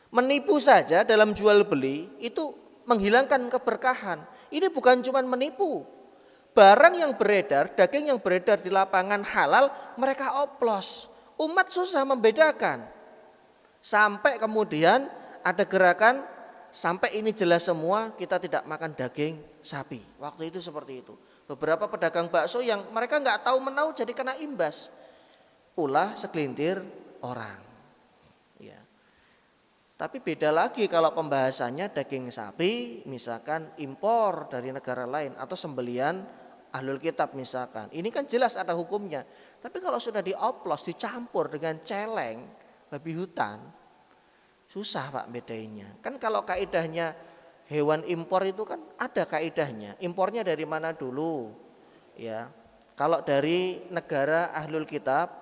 Menipu saja dalam jual beli itu menghilangkan keberkahan. Ini bukan cuma menipu. Barang yang beredar, daging yang beredar di lapangan halal, mereka oplos. Umat susah membedakan. Sampai kemudian ada gerakan, sampai ini jelas semua, kita tidak makan daging sapi. Waktu itu seperti itu. Beberapa pedagang bakso yang mereka nggak tahu menau jadi kena imbas. Ulah segelintir orang. Ya. Tapi beda lagi kalau pembahasannya daging sapi, misalkan impor dari negara lain atau sembelian ahlul kitab misalkan. Ini kan jelas ada hukumnya. Tapi kalau sudah dioplos, dicampur dengan celeng, babi hutan, susah Pak bedainnya. Kan kalau kaidahnya hewan impor itu kan ada kaidahnya. Impornya dari mana dulu? Ya. Kalau dari negara ahlul kitab,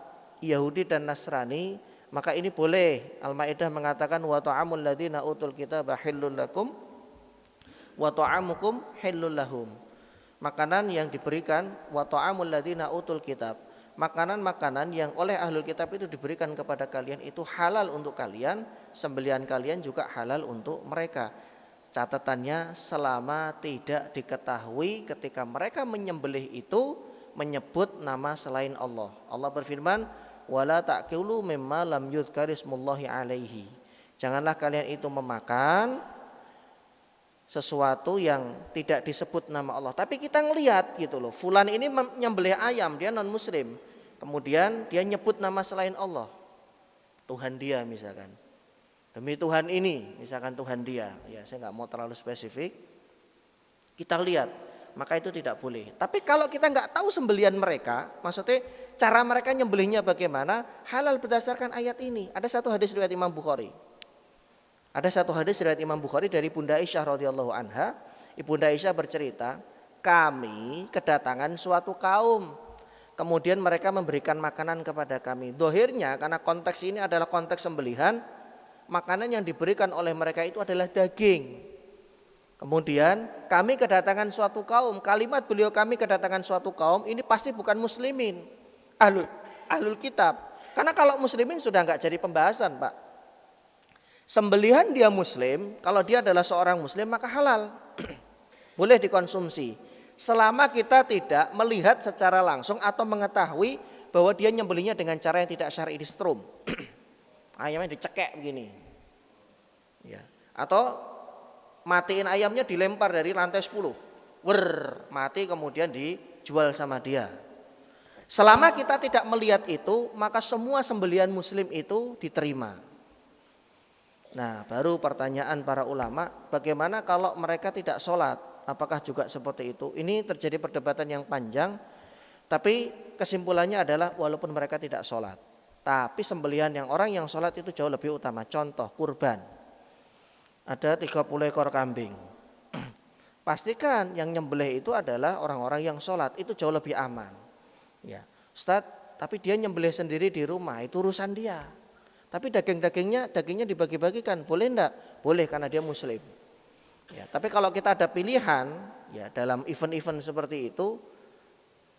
Yahudi dan Nasrani, maka ini boleh. Al-Maidah mengatakan wa ta'amul ladzina utul kitaba hillul lakum wa ta'amukum hillul lahum. Makanan yang diberikan wa ta'amul ladzina utul kitab. Makanan-makanan yang oleh ahlul kitab itu diberikan kepada kalian itu halal untuk kalian, sembelihan kalian juga halal untuk mereka. Catatannya selama tidak diketahui ketika mereka menyembelih itu menyebut nama selain Allah. Allah berfirman, wala ta'kulu mimma lam yudhkarismullahi alaihi. Janganlah kalian itu memakan sesuatu yang tidak disebut nama Allah. Tapi kita ngelihat gitu loh, fulan ini nyembelih ayam, dia non muslim. Kemudian dia nyebut nama selain Allah. Tuhan dia misalkan. Demi Tuhan ini, misalkan Tuhan dia. Ya, saya nggak mau terlalu spesifik. Kita lihat, maka itu tidak boleh. Tapi kalau kita nggak tahu sembelihan mereka, maksudnya cara mereka nyembelihnya bagaimana, halal berdasarkan ayat ini. Ada satu hadis riwayat Imam Bukhari. Ada satu hadis riwayat Imam Bukhari dari Bunda Aisyah radhiyallahu anha. Ibunda Aisyah bercerita, kami kedatangan suatu kaum. Kemudian mereka memberikan makanan kepada kami. Dohirnya karena konteks ini adalah konteks sembelihan, makanan yang diberikan oleh mereka itu adalah daging. Kemudian kami kedatangan suatu kaum. Kalimat beliau kami kedatangan suatu kaum ini pasti bukan muslimin, ahlul kitab. Karena kalau muslimin sudah nggak jadi pembahasan, Pak. Sembelihan dia muslim, kalau dia adalah seorang muslim maka halal. Boleh dikonsumsi. Selama kita tidak melihat secara langsung atau mengetahui bahwa dia nyembelihnya dengan cara yang tidak syar'i, di strum. Ayamnya dicekek begini. Ya. Atau matiin ayamnya dilempar dari lantai 10. Mati kemudian dijual sama dia. Selama kita tidak melihat itu, maka semua sembelihan muslim itu diterima. Nah, baru pertanyaan para ulama, bagaimana kalau mereka tidak sholat? Apakah juga seperti itu? Ini terjadi perdebatan yang panjang. Tapi kesimpulannya adalah walaupun mereka tidak sholat, tapi sembelihan yang orang yang sholat itu jauh lebih utama. Contoh kurban. Ada 30 ekor kambing. Pastikan yang nyembelih itu adalah orang-orang yang sholat. Itu jauh lebih aman. Ya, Ustaz, tapi dia nyembelih sendiri di rumah. Itu urusan dia. Tapi dagingnya dibagi-bagikan. Boleh enggak? Boleh karena dia muslim. Ya, tapi kalau kita ada pilihan, ya dalam event-event seperti itu,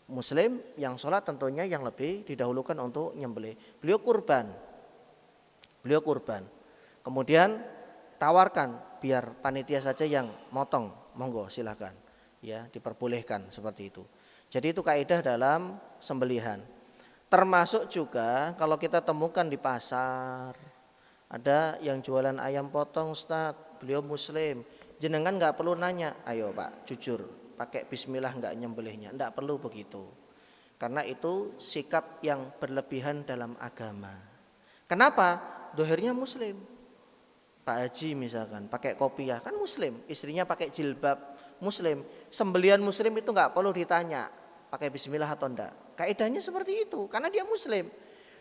muslim yang sholat tentunya yang lebih didahulukan untuk nyembelih. Beliau kurban. Kemudian tawarkan biar panitia saja yang motong, monggo silakan. Ya, diperbolehkan seperti itu. Jadi itu kaidah dalam sembelihan. Termasuk juga kalau kita temukan di pasar, ada yang jualan ayam potong, Ustaz, beliau muslim. Jenengan nggak perlu nanya, ayo Pak, jujur, pakai bismillah nggak nyembelihnya, nggak perlu begitu. Karena itu sikap yang berlebihan dalam agama. Kenapa? Dohirnya muslim. Pak Haji misalkan pakai kopiah, kan muslim. Istrinya pakai jilbab, muslim. Sembelihan muslim itu nggak perlu ditanya, pakai bismillah atau enggak. Kaidahnya seperti itu, karena dia muslim.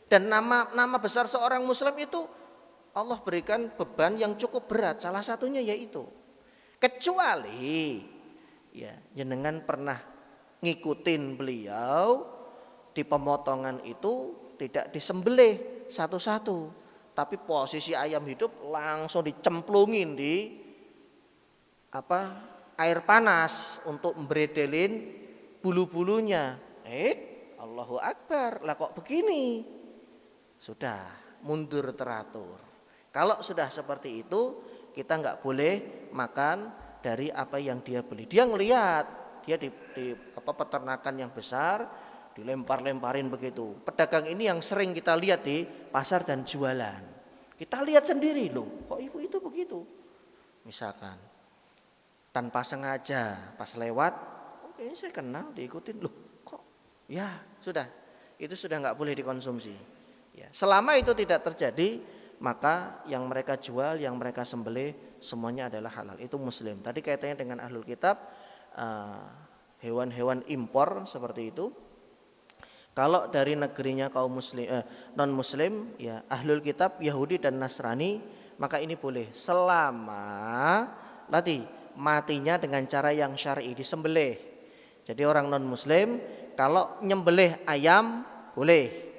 Dan nama besar seorang muslim itu Allah berikan beban yang cukup berat. Salah satunya yaitu, kecuali ya jenengan pernah ngikutin beliau di pemotongan itu tidak disembelih satu-satu, tapi posisi ayam hidup langsung dicemplungin di air panas untuk membredelin bulu-bulunya. Allahu Akbar, lah kok begini? Sudah mundur teratur. Kalau sudah seperti itu, kita nggak boleh makan dari apa yang dia beli. Dia ngelihat, dia di peternakan yang besar, dilempar-lemparin begitu. Pedagang ini yang sering kita lihat di pasar dan jualan. Kita lihat sendiri loh, kok ibu itu begitu? Misalkan, tanpa sengaja pas lewat, oke saya kenal, diikutin loh, kok? Ya sudah, itu sudah nggak boleh dikonsumsi. Ya, selama itu tidak terjadi, maka yang mereka jual, yang mereka sembelih semuanya adalah halal. Itu muslim. Tadi kaitannya dengan ahlul kitab, hewan-hewan impor seperti itu. Kalau dari negerinya kaum muslim, non muslim, ya ahlul kitab Yahudi dan Nasrani, maka ini boleh selama nanti matinya dengan cara yang syar'i, disembelih. Jadi orang non muslim kalau nyembelih ayam boleh.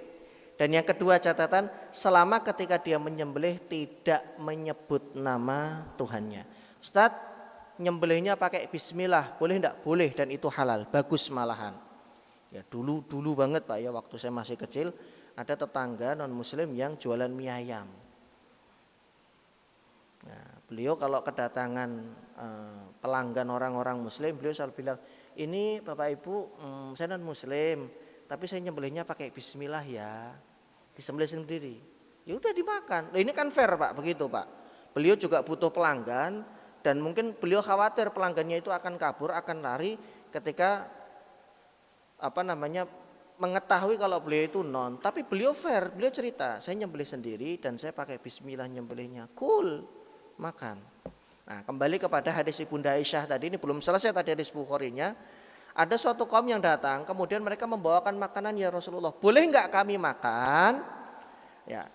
Dan yang kedua catatan, selama ketika dia menyembelih tidak menyebut nama Tuhannya. Ustaz, nyembelihnya pakai bismillah, boleh enggak? Boleh, dan itu halal, bagus malahan. Ya dulu banget Pak ya, waktu saya masih kecil, ada tetangga non muslim yang jualan mie ayam. Nah, beliau kalau kedatangan pelanggan orang-orang muslim, beliau selalu bilang, ini Bapak Ibu, saya non muslim, tapi saya nyembelihnya pakai bismillah ya. Disembelih sendiri. Ya udah dimakan. Nah, ini kan fair Pak, begitu Pak. Beliau juga butuh pelanggan, dan mungkin beliau khawatir pelanggannya itu akan kabur, akan lari ketika mengetahui kalau beliau itu non. Tapi beliau fair, beliau cerita, saya nyembelih sendiri dan saya pakai bismillah nyembelihnya. Cool, makan. Nah, kembali kepada hadis Ibunda Aisyah tadi, ini belum selesai tadi hadis Bukharinya. Ada suatu kaum yang datang, kemudian mereka membawakan makanan, ya Rasulullah, boleh enggak kami makan? Ya,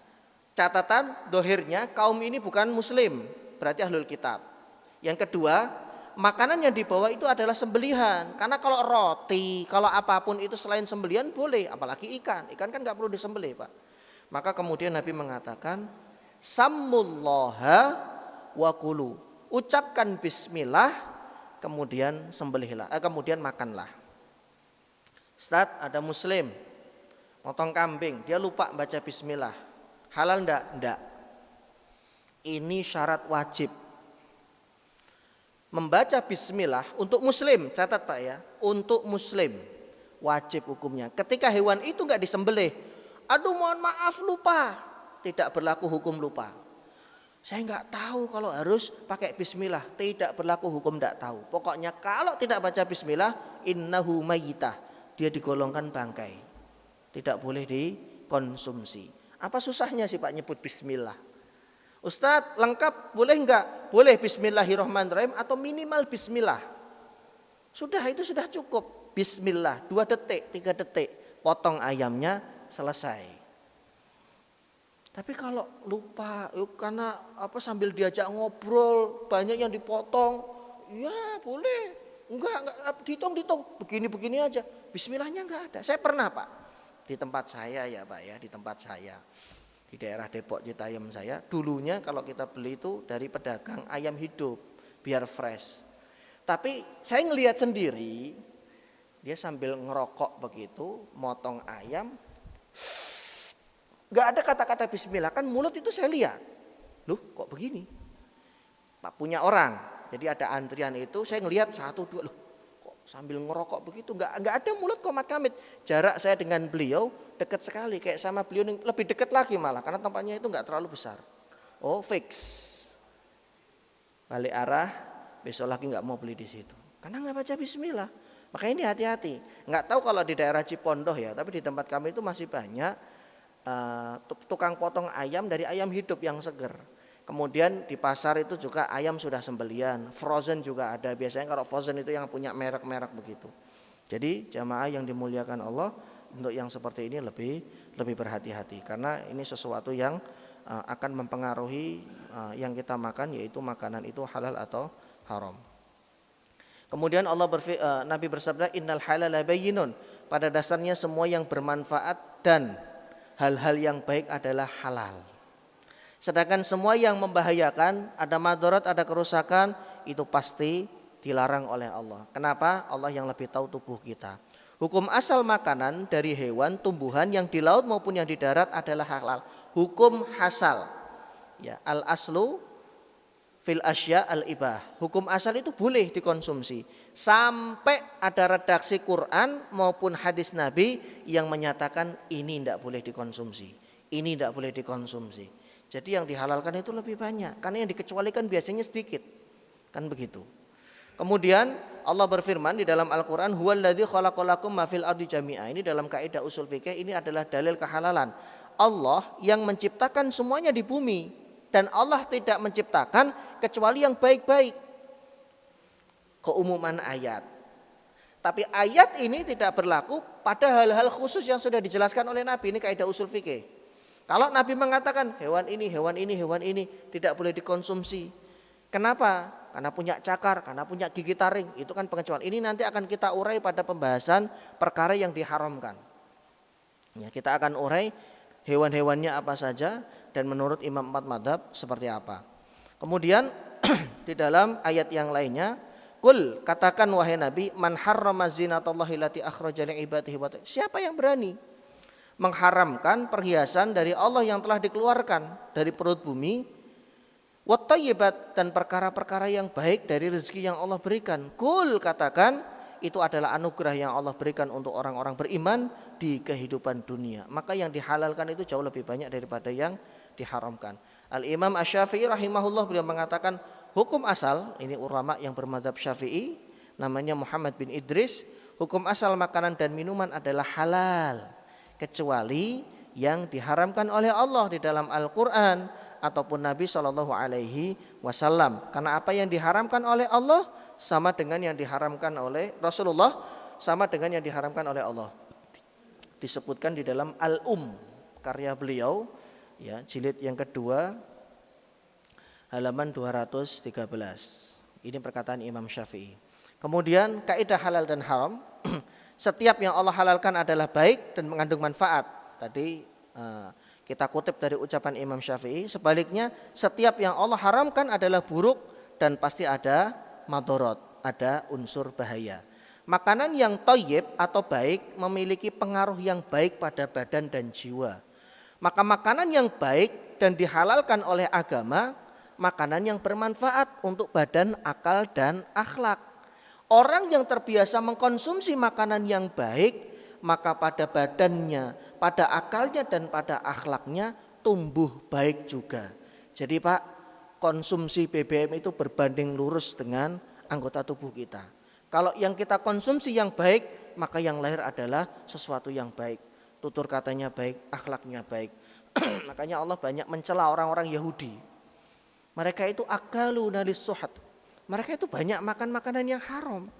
catatan dohirnya kaum ini bukan muslim, berarti ahlul kitab. Yang kedua, makanan yang dibawa itu adalah sembelihan. Karena kalau roti, kalau apapun itu selain sembelihan boleh, apalagi ikan. Ikan kan nggak perlu disembelih, Pak. Maka kemudian Nabi mengatakan, sammullaha wa kulu. Ucapkan bismillah, kemudian sembelihlah, kemudian makanlah. Ustaz, ada muslim motong kambing, dia lupa baca bismillah. Halal enggak? Enggak. Ini syarat wajib. Membaca bismillah untuk muslim, catat Pak ya, untuk muslim wajib hukumnya. Ketika hewan itu enggak disembelih, aduh mohon maaf lupa, tidak berlaku hukum lupa. Saya enggak tahu kalau harus pakai bismillah, tidak berlaku hukum enggak tahu. Pokoknya kalau tidak baca bismillah, innahu mayyitah, dia digolongkan bangkai. Tidak boleh dikonsumsi. Apa susahnya sih Pak nyebut bismillah? Ustadz, lengkap boleh enggak? Boleh bismillahirrahmanirrahim atau minimal bismillah. Sudah, itu sudah cukup. Bismillah, 2 detik, 3 detik. Potong ayamnya, selesai. Tapi kalau lupa, karena sambil diajak ngobrol, banyak yang dipotong. Ya boleh. Enggak dihitung. Begini-begini aja. Bismillahnya enggak ada. Saya pernah Pak. Di tempat saya ya Pak ya, di tempat saya. Di daerah Depok Citayam saya, dulunya kalau kita beli itu dari pedagang ayam hidup, biar fresh. Tapi saya ngelihat sendiri, dia sambil ngerokok begitu, motong ayam, gak ada kata-kata bismillah, kan mulut itu saya lihat. Loh kok begini? Pak punya orang, jadi ada antrian itu, saya ngelihat 1, 2, loh kok sambil ngerokok begitu, gak ada mulut komat kamit. Jarak saya dengan beliau dekat sekali, kayak sama beliau lebih dekat lagi malah, karena tempatnya itu nggak terlalu besar. Oh fix, balik arah, besok lagi nggak mau beli di situ, karena nggak baca bismillah. Makanya ini hati-hati. Nggak tahu kalau di daerah Cipondoh ya, tapi di tempat kami itu masih banyak tukang potong ayam dari ayam hidup yang seger. Kemudian di pasar itu juga ayam sudah sembelian, frozen juga ada. Biasanya kalau frozen itu yang punya merek-merek begitu. Jadi jamaah yang dimuliakan Allah, untuk yang seperti ini lebih berhati-hati, karena ini sesuatu yang akan mempengaruhi yang kita makan, yaitu makanan itu halal atau haram. Kemudian Nabi bersabda, innal halala bayyinun, pada dasarnya semua yang bermanfaat dan hal-hal yang baik adalah halal. Sedangkan semua yang membahayakan, ada madarat, ada kerusakan, itu pasti dilarang oleh Allah. Kenapa? Allah yang lebih tahu tubuh kita. Hukum asal makanan dari hewan, tumbuhan yang di laut maupun yang di darat adalah halal. Hukum asal. Ya, al-aslu fil asya al-ibah. Hukum asal itu boleh dikonsumsi. Sampai ada redaksi Quran maupun hadis Nabi yang menyatakan ini tidak boleh dikonsumsi. Ini tidak boleh dikonsumsi. Jadi yang dihalalkan itu lebih banyak. Karena yang dikecualikan biasanya sedikit. Kan begitu. Kemudian Allah berfirman di dalam Al-Quran, huwallazi khalaqalakum ma fil ardi jami'a. Ini dalam kaidah usul fikih, ini adalah dalil kehalalan. Allah yang menciptakan semuanya di bumi, dan Allah tidak menciptakan kecuali yang baik-baik. Keumuman ayat. Tapi ayat ini tidak berlaku pada hal-hal khusus yang sudah dijelaskan oleh Nabi. Ini kaidah usul fikih. Kalau Nabi mengatakan hewan ini tidak boleh dikonsumsi. Kenapa? Karena punya cakar, karena punya gigi taring. Itu kan pengecualian. Ini nanti akan kita urai pada pembahasan perkara yang diharamkan. Ya, kita akan urai hewan-hewannya apa saja dan menurut Imam 4 Madhab seperti apa. Kemudian di dalam ayat yang lainnya, Kul, katakan wahai Nabi, man harrama zinatallahi lati akhraja li ibadihi. Siapa yang berani mengharamkan perhiasan dari Allah yang telah dikeluarkan dari perut bumi, wattayyibat, dan perkara-perkara yang baik dari rezeki yang Allah berikan. Kul, katakan itu adalah anugerah yang Allah berikan untuk orang-orang beriman di kehidupan dunia. Maka yang dihalalkan itu jauh lebih banyak daripada yang diharamkan. Al-Imam Asy-Syafi'i rahimahullah beliau mengatakan, hukum asal, ini ulama yang bermadzhab Syafi'i, namanya Muhammad bin Idris, hukum asal makanan dan minuman adalah halal, kecuali yang diharamkan oleh Allah di dalam Al-Quran ataupun Nabi Shallallahu Alaihi Wasallam. Karena apa yang diharamkan oleh Allah sama dengan yang diharamkan oleh Rasulullah, sama dengan yang diharamkan oleh Allah. Disebutkan di dalam karya beliau, ya, jilid yang kedua, halaman 213. Ini perkataan Imam Syafi'i. Kemudian kaidah halal dan haram, setiap yang Allah halalkan adalah baik dan mengandung manfaat. Tadi kita kutip dari ucapan Imam Syafi'i. Sebaliknya, setiap yang Allah haramkan adalah buruk dan pasti ada madorot, ada unsur bahaya. Makanan yang thayyib atau baik memiliki pengaruh yang baik pada badan dan jiwa. Maka makanan yang baik dan dihalalkan oleh agama, makanan yang bermanfaat untuk badan, akal, dan akhlak. Orang yang terbiasa mengkonsumsi makanan yang baik, maka pada badannya, pada akalnya, dan pada akhlaknya tumbuh baik juga. Jadi Pak, konsumsi BBM itu berbanding lurus dengan anggota tubuh kita. Kalau yang kita konsumsi yang baik, maka yang lahir adalah sesuatu yang baik. Tutur katanya baik, akhlaknya baik. Makanya Allah banyak mencela orang-orang Yahudi. Mereka itu akaluna lis-suhat. Mereka itu banyak makan makanan yang haram.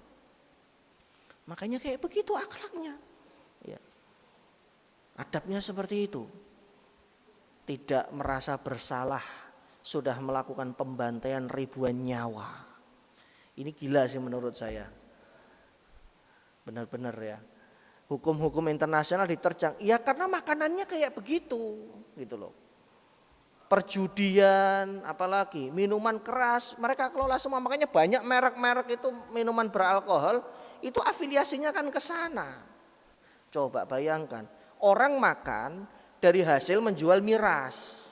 Makanya kayak begitu akhlaknya. Ya. Adabnya seperti itu. Tidak merasa bersalah, sudah melakukan pembantaian ribuan nyawa. Ini gila sih menurut saya. Benar-benar ya. Hukum-hukum internasional diterjang. Ya karena makanannya kayak begitu, gitu loh. Perjudian, apalagi minuman keras, mereka kelola semua. Makanya banyak merek-merek itu minuman beralkohol, itu afiliasinya kan ke sana. Coba bayangkan, orang makan dari hasil menjual miras.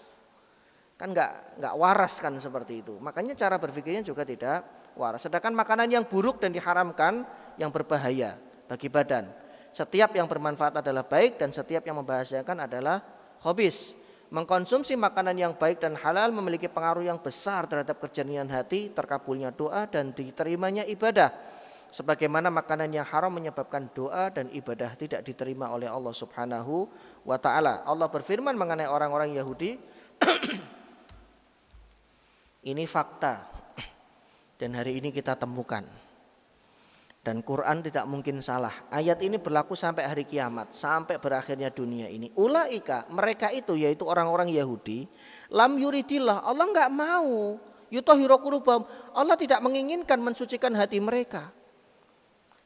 Kan enggak waras kan seperti itu. Makanya cara berpikirnya juga tidak waras. Sedangkan makanan yang buruk dan diharamkan yang berbahaya bagi badan. Setiap yang bermanfaat adalah baik dan setiap yang membahayakan adalah khabis. Mengkonsumsi makanan yang baik dan halal memiliki pengaruh yang besar terhadap kejernihan hati, terkabulnya doa dan diterimanya ibadah. Sebagaimana makanan yang haram menyebabkan doa dan ibadah tidak diterima oleh Allah Subhanahu wa taala. Allah berfirman mengenai orang-orang Yahudi, ini fakta dan hari ini kita temukan. Dan Quran tidak mungkin salah. Ayat ini berlaku sampai hari kiamat, sampai berakhirnya dunia ini. Ulaika, mereka itu yaitu orang-orang Yahudi, lam yuridillah, Allah enggak mau. Yutahhiru qulubahum, Allah tidak menginginkan mensucikan hati mereka.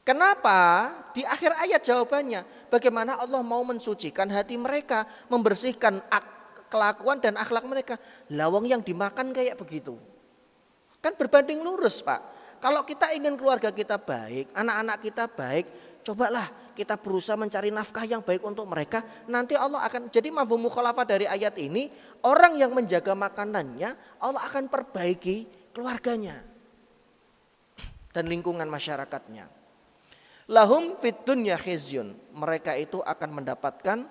Kenapa? Di akhir ayat jawabannya, bagaimana Allah mau mensucikan hati mereka, membersihkan kelakuan dan akhlak mereka. Lawang yang dimakan kayak begitu. Kan berbanding lurus, Pak. Kalau kita ingin keluarga kita baik, anak-anak kita baik, cobalah kita berusaha mencari nafkah yang baik untuk mereka. Nanti Allah akan, jadi mafhum mukhalafah dari ayat ini, orang yang menjaga makanannya, Allah akan perbaiki keluarganya dan lingkungan masyarakatnya. Lahum fid dunya khizyun, mereka itu akan mendapatkan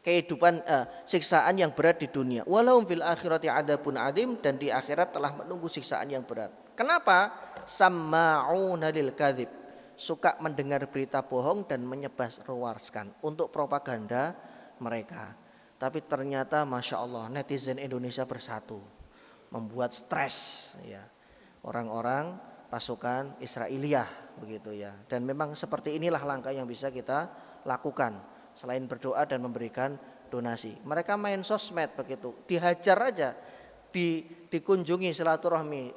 kehidupan siksaan yang berat di dunia. Walahum fil akhirati adzabun adzim, dan di akhirat telah menunggu siksaan yang berat. Kenapa? Samma'una lil kadzib, suka mendengar berita bohong dan menyebarluaskan untuk propaganda mereka. Tapi ternyata Masya Allah netizen Indonesia bersatu, membuat stres ya orang-orang pasukan Israiliyah begitu ya. Dan memang seperti inilah langkah yang bisa kita lakukan. Selain berdoa dan memberikan donasi. Mereka main sosmed begitu. Dihajar aja. Dikunjungi silaturahmi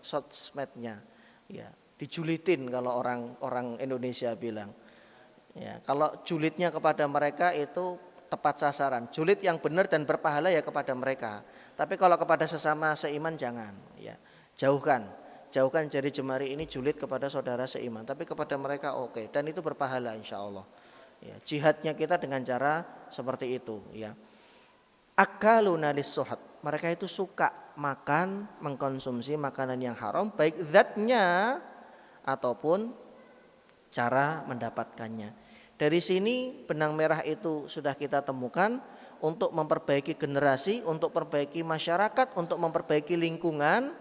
sosmednya. Ya, dijulitin kalau orang Indonesia bilang. Ya, kalau julidnya kepada mereka itu tepat sasaran. Julid yang benar dan berpahala ya kepada mereka. Tapi kalau kepada sesama seiman jangan. Ya, jauhkan jari jemari ini julid kepada saudara seiman. Tapi kepada mereka oke. Dan itu berpahala insya Allah. Ya, jihadnya kita dengan cara seperti itu ya. Akaluna lis-suhat, mereka itu suka makan, mengkonsumsi makanan yang haram, baik zatnya ataupun cara mendapatkannya. Dari sini benang merah itu sudah kita temukan untuk memperbaiki generasi, untuk memperbaiki masyarakat, untuk memperbaiki lingkungan,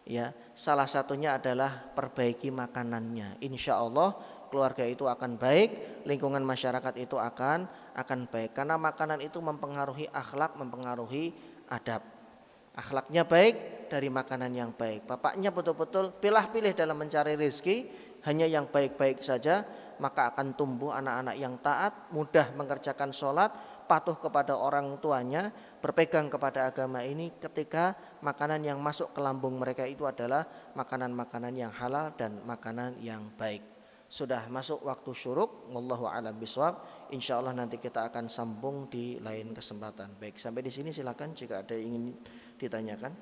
ya, salah satunya adalah perbaiki makanannya. Insya Allah keluarga itu akan baik, lingkungan masyarakat itu akan baik. Karena makanan itu mempengaruhi akhlak, mempengaruhi adab. Akhlaknya baik dari makanan yang baik. Bapaknya betul-betul pilih-pilih dalam mencari rezeki, hanya yang baik-baik saja, maka akan tumbuh anak-anak yang taat, mudah mengerjakan sholat, patuh kepada orang tuanya, berpegang kepada agama ini ketika makanan yang masuk ke lambung mereka itu adalah makanan-makanan yang halal dan makanan yang baik. Sudah masuk waktu syuruk, wallahu a'lam bishawab. Insyaallah nanti kita akan sambung di lain kesempatan. Baik, sampai di sini silakan jika ada yang ingin ditanyakan.